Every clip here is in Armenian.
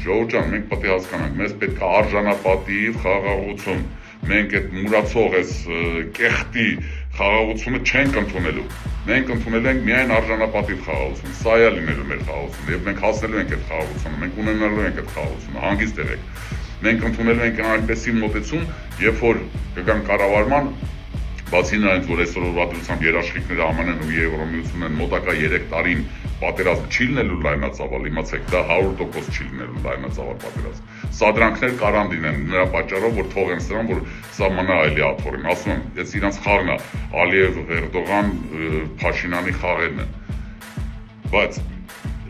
Ժողովուրդ ջան, մենք պետք է հասկանանք, մեզ պետք է արժանապատիվ խաղաղություն, մենք այդ մուրացող այս կեղտի խաղաղությունը չենք ընդունելու, մենք ընդունելու ենք միայն արժանապատիվ խաղաղություն, սա է լինելու մեր խաղաղությունը, եւ մենք հասնելու ենք այդ խաղաղությունը, մենք ունենալու ենք այդ խաղաղությունը, հանգիստ եղեք, մենք ընդունելու ենք այնպեսի մոտեցում, երբ որ կգան կառավարման, բացի նրանից, որ այսօր օրվատությամբ երաշխիքները ԱՄՆ-ն ու Եվրամիությունն են մոտակա 3 տարին պատերազմ չի լինելու լայնածավալ, իմացեք, դա 100% չի լինելու լայնածավալ պատերազմ։ Սադրանքներ կարան լինեն նրա պատճառով, որ թողեն սրան, որ սահմանը այլի աթորին։ Ասում եմ, այս իրանց խաղն է, Ալիև, Էրդողան, Փաշինյանի խաղերն են։ Բայց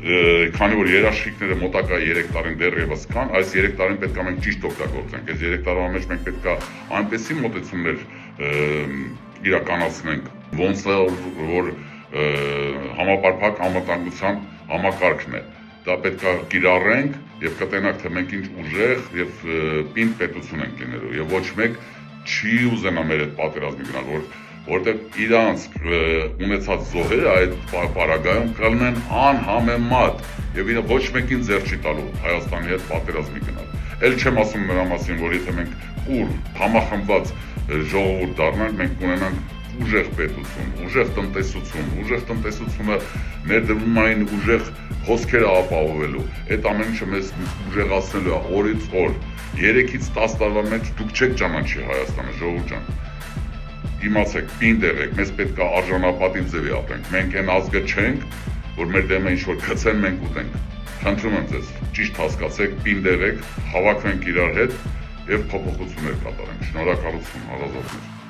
քանի որ երաշխիքները մոտակա 3 տարին դեռևս կան, այս 3 տարին պետք է մենք ճիշտ օգտագործենք։ Այս 3 տարվա մեջ մենք պետք է այնպեսի մոտեցումներ իրականացնենք, ոնց որ համապարփակ անվտանգության համակարգն է։ Դա պետք է կիրառենք եւ կտենանք, թե մենք ինչ ուժեղ եւ պինդ պետություն ենք լինելու եւ ոչ մեկ չի ուզենա մեր այդ պատերազմի գնալ, որտեղ իրանց ունեցած զոհերը այդ պարագայում կլինեն անհամեմատ եւ իրը ոչ մեկին ձեռ չի տալու Հայաստանի հետ պատերազմի գնալ։ Էլ չեմ ասում նրա մասին, որ եթե մենք ուր համախմբված ժողովուրդ դառնանք, մենք կունենանք ուժեղ պետություն, ուժեղ տնտեսությունը ներդրվում այն ուժեղ հոսքերը ապահովելու, այդ ամեն ինչը մեզ ուժեղացնելու է օրից օր, 3-ից 10 տարվա մեջ դուք չեք ճանաչի Հայաստանը, ժողովուրդ ջան, իմացեք, պինդ եղեք, մեզ պետք է արժանապատիվ ձևի ապրենք, մենք այն ազգը չենք, որ մեր դեմը ինչ-որ գցեն, մենք ուտենք, խնդրում եմ ձեզ, ճիշտ հասկացեք, պինդ եղեք, հավաքվենք իրար հետ և փոփոխություններ կատարենք, շնորհակալություն, հարազատներ։